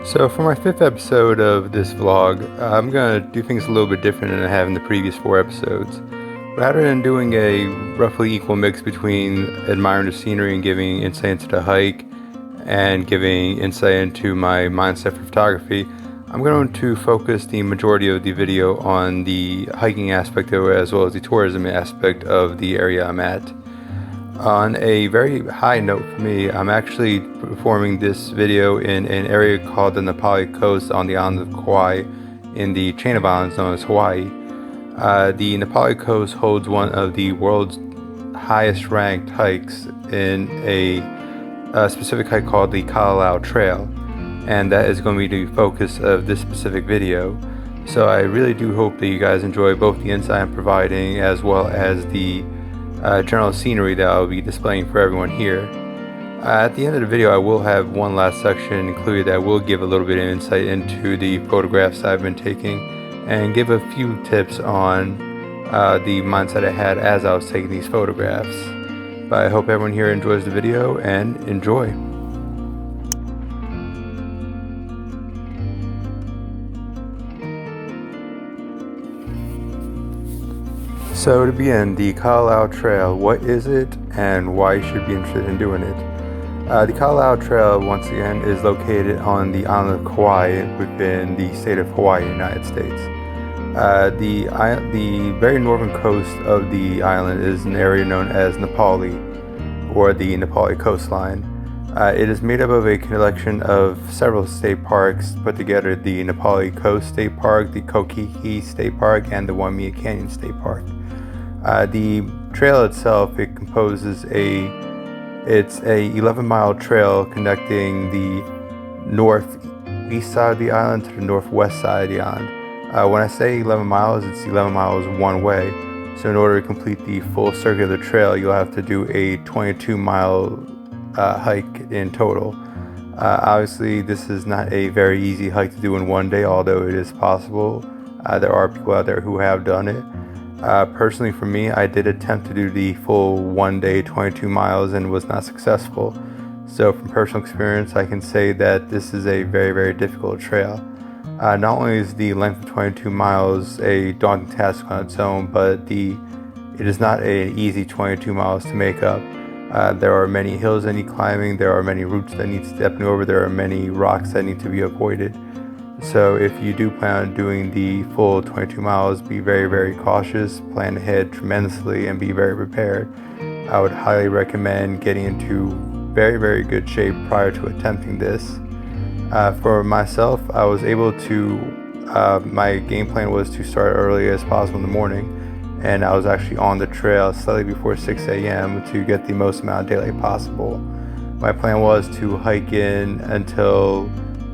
So for my fifth episode of this vlog, I'm going to do things a little bit different than I have in the previous four episodes. Rather than doing a roughly equal mix between admiring the scenery and giving insight into the hike and giving insight into my mindset for photography, I'm going to focus the majority of the video on the hiking aspect of it as well as the tourism aspect of the area I'm at. On a very high note for me, I'm actually performing this video in an area called the Pali coast on the island of Kauai in the chain of islands known as Hawaii. The Pali coast holds one of the world's highest ranked hikes in a specific hike called the Kalaulau Trail, and that is going to be the focus of this specific video. So I really do hope that you guys enjoy both the insight I'm providing as well as the general scenery that I'll be displaying for everyone here. At the end of the video, I will have one last section included that will give a little bit of insight into the photographs I've been taking and give a few tips on the mindset I had as I was taking these photographs. But I hope everyone here enjoys the video and enjoy. So to begin, the Kalaulau Trail, what is it and why you should be interested in doing it? The Kalaulau Trail, once again, is located on the island of Kauai within the state of Hawaii, United States. The very northern coast of the island is an area known as Pali, or the Pali coastline. It is made up of a collection of several state parks put together: the Pali Coast State Park, the Kokiki State Park, and the Waimea Canyon State Park. The trail itself, it composes it's a 11-mile trail connecting the northeast side of the island to the northwest side of the island. When I say 11 miles, it's 11 miles one way. So in order to complete the full circuit of the trail, you'll have to do a 22-mile hike in total. Obviously, this is not a very easy hike to do in one day, although it is possible. There are people out there who have done it. Personally, for me, I did attempt to do the full 1 day 22 miles and was not successful. So from personal experience, I can say that this is a very, very difficult trail. Not only is the length of 22 miles a daunting task on its own, but it is not an easy 22 miles to make up. There are many hills that need climbing, there are many roots that need stepping over, there are many rocks that need to be avoided. So if you do plan on doing the full 22 miles, be very, very cautious, plan ahead tremendously, and be very prepared. I would highly recommend getting into very, very good shape prior to attempting this. For myself, I was able to, my game plan was to start early as possible in the morning, and I was actually on the trail slightly before 6 a.m. to get the most amount of daylight possible. My plan was to hike in until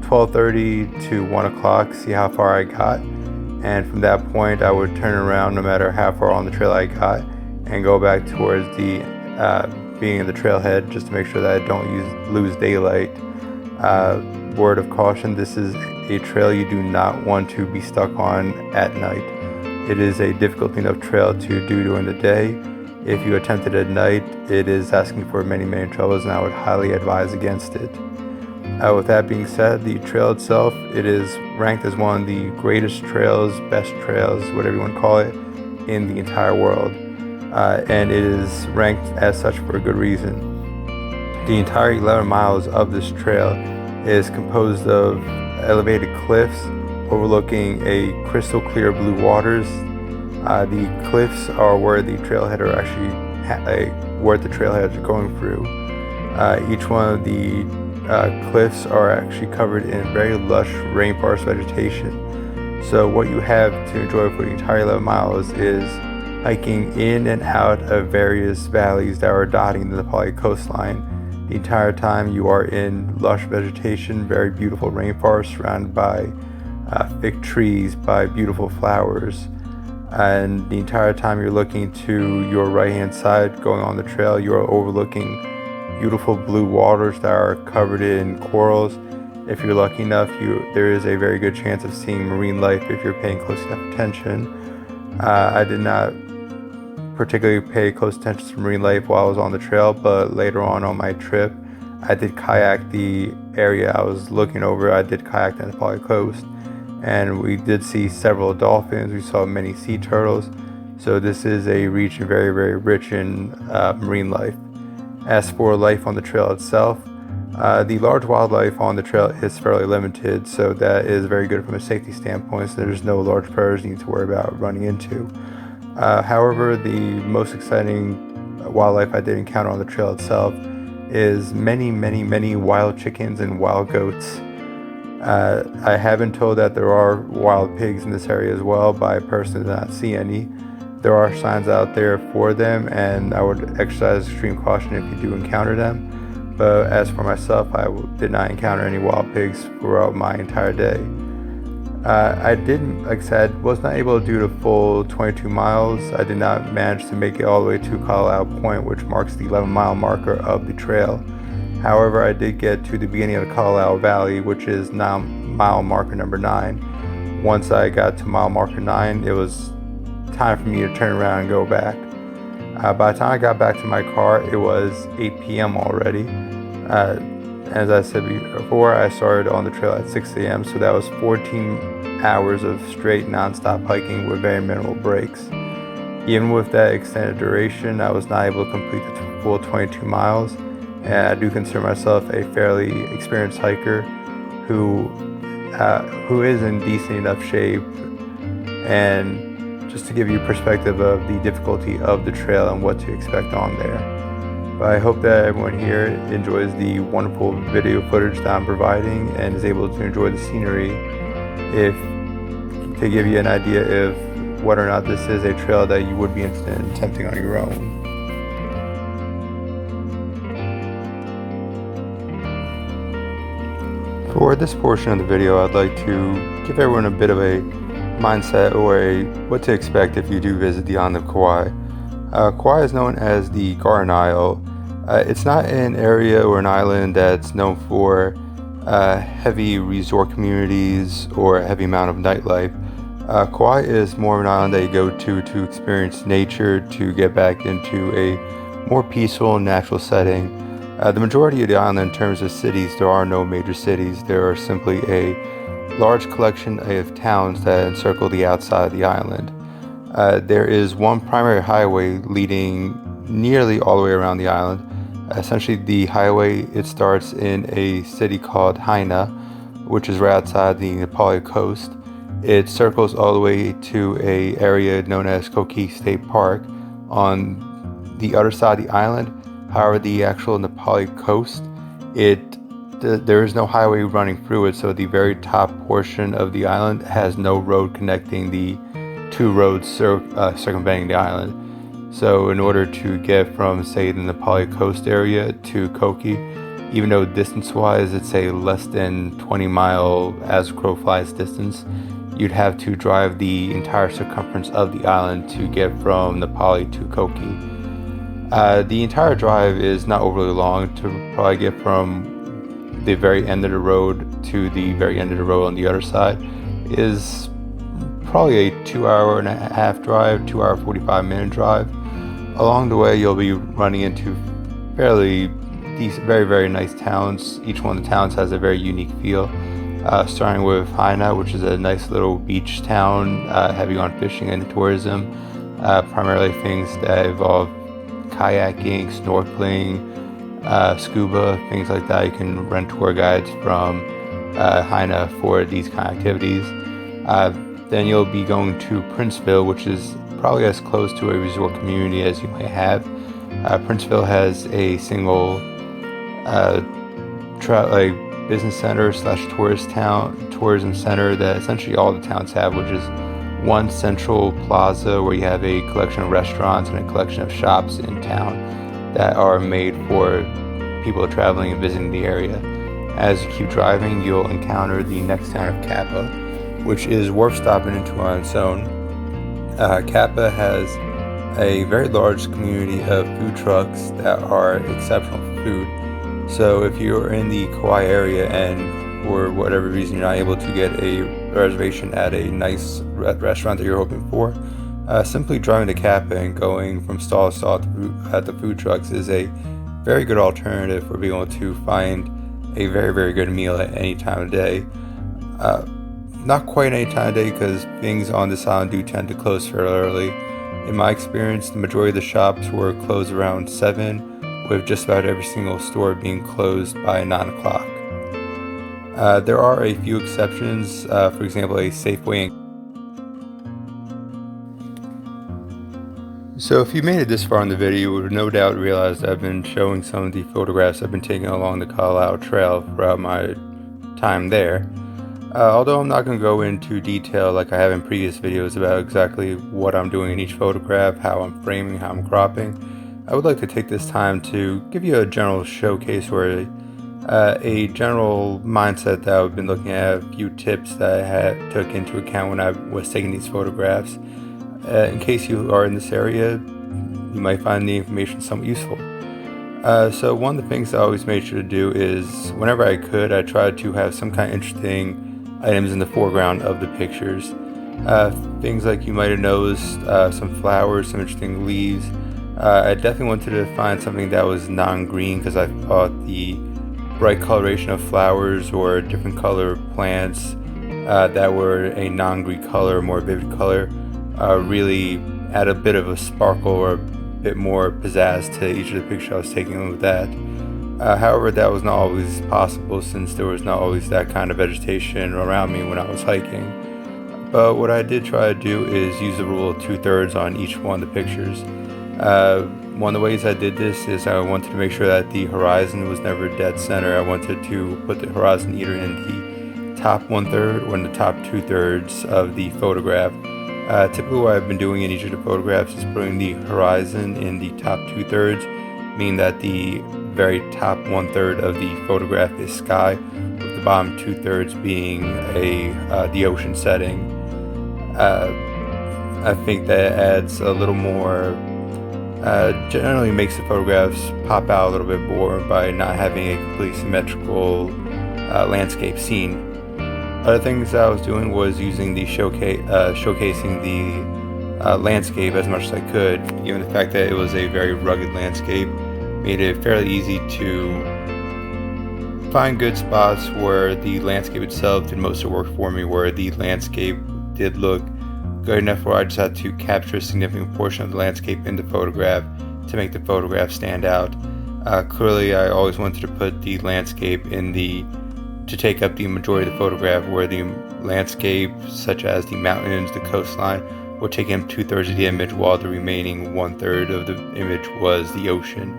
12:30 to 1 o'clock, see how far I got, and from that point I would turn around no matter how far on the trail I got and go back towards the beginning of the trailhead just to make sure that I don't lose daylight. Word of caution, this is a trail you do not want to be stuck on at night. It is a difficult enough trail to do during the day. If you attempt it at night, it is asking for many, many troubles, and I would highly advise against it. With that being said, the trail itself, it is ranked as one of the greatest trails, best trails, whatever you want to call it, in the entire world. And it is ranked as such for a good reason. The entire 11 miles of this trail is composed of elevated cliffs overlooking a crystal clear blue waters. The cliffs are where the trailhead are actually where the trailheads are going through. Each one of the cliffs are actually covered in very lush rainforest vegetation. So what you have to enjoy for the entire 11 miles is hiking in and out of various valleys that are dotting the Pali coastline. The entire time you are in lush vegetation, very beautiful rainforest surrounded by thick trees, by beautiful flowers. And the entire time you're looking to your right hand side going on the trail, you are overlooking beautiful blue waters that are covered in corals. If you're lucky enough, there is a very good chance of seeing marine life if you're paying close enough attention. I did not particularly pay close attention to marine life while I was on the trail, but later on my trip, I did kayak the area I was looking over, I did kayak on the Pali coast, and we did see several dolphins. We saw many sea turtles. So this is a region very, very rich in marine life. As for life on the trail itself, the large wildlife on the trail is fairly limited, so that is very good from a safety standpoint, so there's no large predators you need to worry about running into. However, the most exciting wildlife I did encounter on the trail itself is many, many, many wild chickens and wild goats. I have been told that there are wild pigs in this area as well, but I personally did not see any. There are signs out there for them, and I would exercise extreme caution if you do encounter them. But as for myself, I did not encounter any wild pigs throughout my entire day. I didn't, like I said, was not able to do the full 22 miles. I did not manage to make it all the way to Kalaulau Point, which marks the 11-mile marker of the trail. However, I did get to the beginning of the Kalaulau Valley, which is now mile marker number 9. Once I got to mile marker 9, it was time for me to turn around and go back. By the time I got back to my car, it was 8 p.m. already. As I said before, I started on the trail at 6 a.m., so that was 14 hours of straight non-stop hiking with very minimal breaks. Even with that extended duration, I was not able to complete the full 22 miles, and I do consider myself a fairly experienced hiker who is in decent enough shape. And just to give you perspective of the difficulty of the trail and what to expect on there. But I hope that everyone here enjoys the wonderful video footage that I'm providing and is able to enjoy the scenery, to give you an idea of whether or not this is a trail that you would be interested in attempting on your own. For this portion of the video, I'd like to give everyone a bit of a mindset or what to expect if you do visit the island of Kauai. Kauai is known as the Garden Isle. It's not an area or an island that's known for heavy resort communities or a heavy amount of nightlife. Kauai is more of an island that you go to experience nature, to get back into a more peaceful, natural setting. The majority of the island, in terms of cities, there are no major cities. There are simply a large collection of towns that encircle the outside of the island. There is one primary highway leading nearly all the way around the island. Essentially, the highway, it starts in a city called Haina, which is right outside the Nepali coast. It circles all the way to a area known as Kauia State Park on the other side of the island. However, the actual Nepali coast, there is no highway running through it, so the very top portion of the island has no road connecting the two roads circumventing the island. So in order to get from, say, the Nepali coast area to Kauia, even though distance-wise it's a less than 20-mile as crow flies distance, you'd have to drive the entire circumference of the island to get from Nepali to Kauia. The entire drive is not overly long. To probably get from the very end of the road to the very end of the road on the other side is probably a 2-hour-and-a-half drive, 2-hour 45-minute drive. Along the way, you'll be running into fairly decent, very, very nice towns. Each one of the towns has a very unique feel. Starting with Haina, which is a nice little beach town, heavy on fishing and tourism. Primarily things that involve kayaking, snorkeling, scuba, things like that. You can rent tour guides from Haina for these kind of activities. Then you'll be going to Princeville, which is probably as close to a resort community as you might have. Princeville has a single business center / tourism center that essentially all the towns have, which is one central plaza where you have a collection of restaurants and a collection of shops in town that are made for people traveling and visiting the area. As you keep driving, you'll encounter the next town of Kappa, which is worth stopping into on its own. Kappa has a very large community of food trucks that are exceptional for food. So if you're in the Kauai area and for whatever reason you're not able to get a reservation at a nice restaurant that you're hoping for, simply driving to Kappa and going from stall to stall at the food trucks is a very good alternative for being able to find a very, very good meal at any time of day. Not quite any time of day, because things on this island do tend to close fairly early. In my experience, the majority of the shops were closed around 7, with just about every single store being closed by 9 o'clock. There are a few exceptions, for example, a Safeway. So if you made it this far in the video, you would no doubt realize that I've been showing some of the photographs I've been taking along the Kalaulau Trail throughout my time there. Although I'm not going to go into detail like I have in previous videos about exactly what I'm doing in each photograph, how I'm framing, how I'm cropping, I would like to take this time to give you a general showcase or a general mindset that I've been looking at, a few tips that I took into account when I was taking these photographs. In case you are in this area, you might find the information somewhat useful. So one of the things I always made sure to do is, whenever I could, I tried to have some kind of interesting items in the foreground of the pictures. Things like you might have noticed, some flowers, some interesting leaves. I definitely wanted to find something that was non-green, because I thought the bright coloration of flowers or different color plants that were a non-green color, more vivid color, really add a bit of a sparkle or a bit more pizzazz to each of the pictures I was taking with that. However, that was not always possible, since there was not always that kind of vegetation around me when I was hiking. But what I did try to do is use the rule of 2/3 on each one of the pictures. One of the ways I did this is I wanted to make sure that the horizon was never dead center. I wanted to put the horizon either in the top 1/3 or in the top 2/3 of the photograph. Typically what I've been doing in each of the photographs is putting the horizon in the top 2/3, meaning that the very top 1/3 of the photograph is sky, with the bottom 2/3 being the ocean setting. I think that adds a little more, generally makes the photographs pop out a little bit more by not having a completely symmetrical landscape scene. Other things I was doing was using the showcasing the landscape as much as I could. Given the fact that it was a very rugged landscape, made it fairly easy to find good spots where the landscape itself did most of the work for me, where the landscape did look good enough where I just had to capture a significant portion of the landscape in the photograph to make the photograph stand out. Clearly, I always wanted to put the landscape to take up the majority of the photograph, where the landscape, such as the mountains, the coastline, were taking up 2/3 of the image, while the remaining 1/3 of the image was the ocean.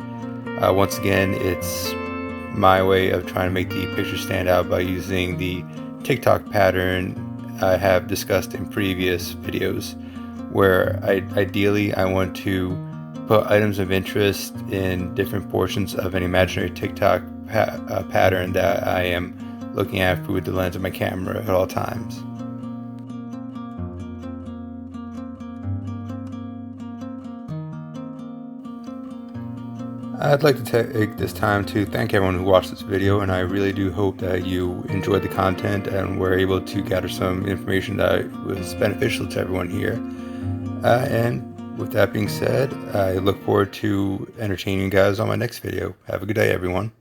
Once again, it's my way of trying to make the picture stand out by using the TikTok pattern I have discussed in previous videos, where ideally I want to put items of interest in different portions of an imaginary TikTok pattern that I am looking at through the lens of my camera at all times. I'd like to take this time to thank everyone who watched this video, and I really do hope that you enjoyed the content and were able to gather some information that was beneficial to everyone here. And with that being said, I look forward to entertaining you guys on my next video. Have a good day, everyone.